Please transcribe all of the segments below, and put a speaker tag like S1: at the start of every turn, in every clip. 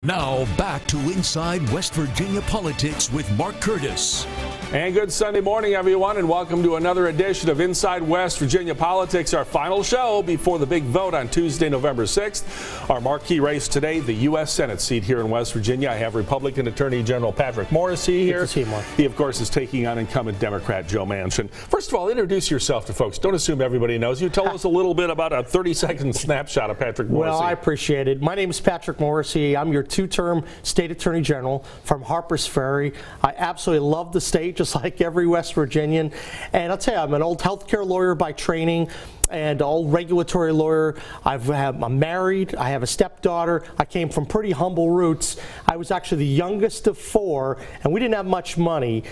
S1: Now back to Inside West Virginia Politics with Mark Curtis.
S2: And good Sunday morning, everyone, and welcome to another edition of Inside West Virginia Politics, our final show before the big vote on Tuesday, November 6th. Our marquee race today, the U.S. Senate seat here in West Virginia. I have Republican Attorney General Patrick Morrisey here.
S3: Good to see you, Mark.
S2: He, of course, is taking on incumbent Democrat Joe Manchin. First of all, introduce yourself to folks. Don't assume everybody knows you. Tell us a little bit about a 30-second snapshot of Patrick Morrisey.
S3: Well, I appreciate it. My name is Patrick Morrisey. I'm your two-term state attorney general from Harpers Ferry. I absolutely love the state, just like every West Virginian. And I'll tell you, I'm an old healthcare lawyer by training and an old regulatory lawyer. I'm married. I have a stepdaughter. I came from pretty humble roots. I was actually the youngest of four, and we didn't have much money,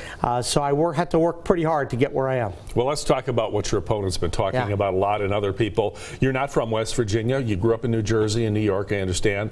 S3: so I had to work pretty hard to get where I am.
S2: Well, let's talk about what your opponent's been talking about a lot, and other people. You're not from West Virginia. You grew up in New Jersey and New York, I understand.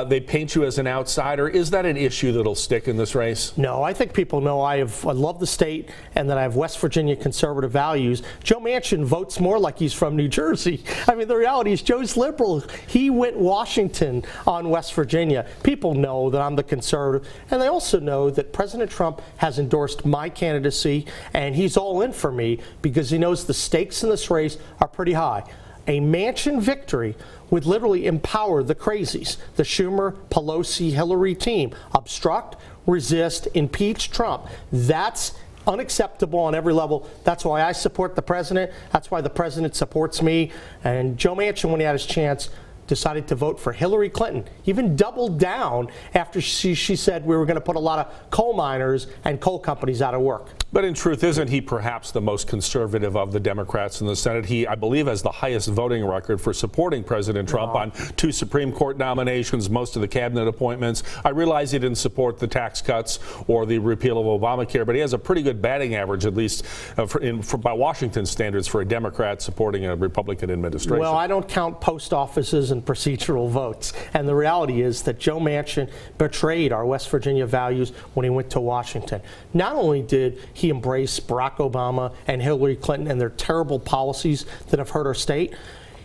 S2: They paint you as an outsider. Is that an issue that'll stick in this race?
S3: No, I think people know I love the state and that I have West Virginia conservative values. Joe Manchin votes more like he's from New Jersey. I mean, the reality is Joe's liberal. He went Washington on West Virginia. People know that I'm the conservative, and they also know that President Trump has endorsed my candidacy, and he's all in for me because he knows the stakes in this race are pretty high. A Manchin victory would literally empower the crazies, the Schumer, Pelosi, Hillary team. Obstruct, resist, impeach Trump. That's unacceptable on every level. That's why I support the president. That's why the president supports me. And Joe Manchin, when he had his chance, decided to vote for Hillary Clinton, even doubled down after she said we were going to put a lot of coal miners and coal companies out of work.
S2: But in truth, isn't he perhaps the most conservative of the Democrats in the Senate? He, I believe, has the highest voting record for supporting President Trump on 2 Supreme Court nominations, most of the cabinet appointments. I realize he didn't support the tax cuts or the repeal of Obamacare, but he has a pretty good batting average, at least by Washington standards, for a Democrat supporting a Republican administration.
S3: Well, I don't count post offices and procedural votes. And the reality is that Joe Manchin betrayed our West Virginia values when he went to Washington. Not only did he embraced Barack Obama and Hillary Clinton and their terrible policies that have hurt our state,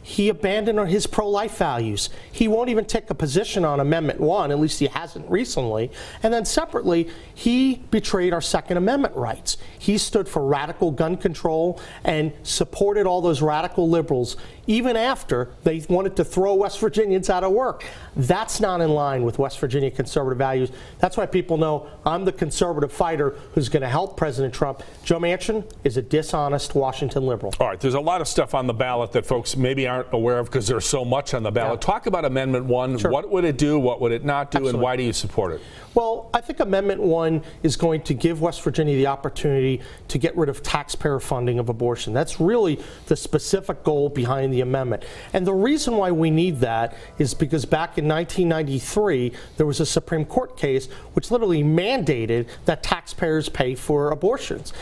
S3: he abandoned his pro-life values. He won't even take a position on Amendment 1, at least he hasn't recently. And then separately, he betrayed our Second Amendment rights. He stood for radical gun control and supported all those radical liberals, even after they wanted to throw West Virginians out of work. That's not in line with West Virginia conservative values. That's why people know I'm the conservative fighter who's going to help President Trump. Joe Manchin is a dishonest Washington liberal.
S2: All right, there's a lot of stuff on the ballot that folks maybe aren't aware of because there's so much on the ballot. Talk about Amendment 1.
S3: Sure.
S2: What would it do? What would it not do?
S3: Absolutely.
S2: And why do you support it?
S3: Well, I think Amendment 1 is going to give West Virginia the opportunity to get rid of taxpayer funding of abortion. That's really the specific goal behind the amendment. And the reason why we need that is because back in 1993, there was a Supreme Court case which literally mandated that taxpayers pay for abortions.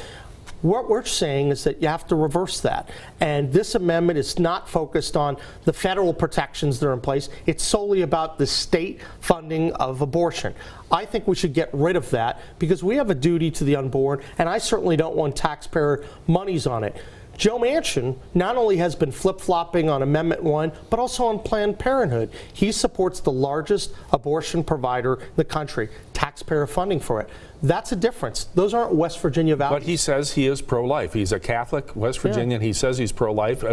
S3: What we're saying is that you have to reverse that. And this amendment is not focused on the federal protections that are in place. It's solely about the state funding of abortion. I think we should get rid of that because we have a duty to the unborn, and I certainly don't want taxpayer monies on it. Joe Manchin not only has been flip-flopping on Amendment 1, but also on Planned Parenthood. He supports the largest abortion provider in the country, taxpayer funding for it. That's a difference. Those aren't West Virginia values.
S2: But he says he is pro-life. He's a Catholic West Virginian. He says he's pro-life.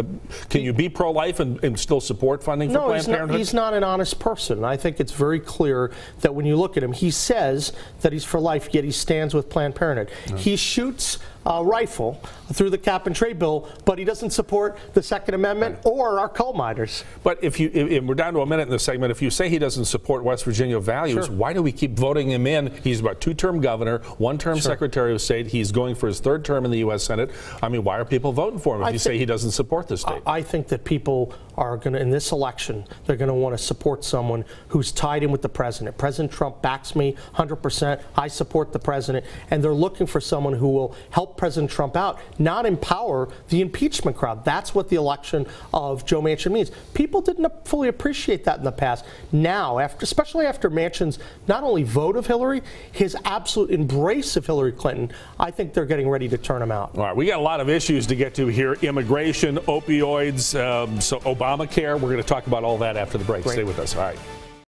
S2: Can you be pro-life and still support funding for Planned Parenthood? No,
S3: he's not an honest person. I think it's very clear that when you look at him, he says that he's for life, yet he stands with Planned Parenthood. He shoots a rifle through the cap and trade bill, but he doesn't support the Second Amendment or our coal miners.
S2: But if we're down to a minute in this segment, if you say he doesn't support West Virginia values, why do we keep voting him in? He's about 2-term governor, 1-term Secretary of State. He's going for his 3rd term in the U.S. Senate. I mean, why are people voting for him if you say he doesn't support the state?
S3: I think that people are going to, in this election, they're going to want to support someone who's tied in with the president. President Trump backs me 100%. I support the president. And they're looking for someone who will help President Trump out, not empower the impeachment crowd. That's what the election of Joe Manchin means. People didn't fully appreciate that in the past. Now, especially after Manchin's not only vote of Hillary, his absolute embrace of Hillary Clinton, I think they're getting ready to turn him out.
S2: All right, we got a lot of issues to get to here. Immigration, opioids, so Obamacare. We're going to talk about all that after the break.
S3: Great.
S2: Stay with us. All right.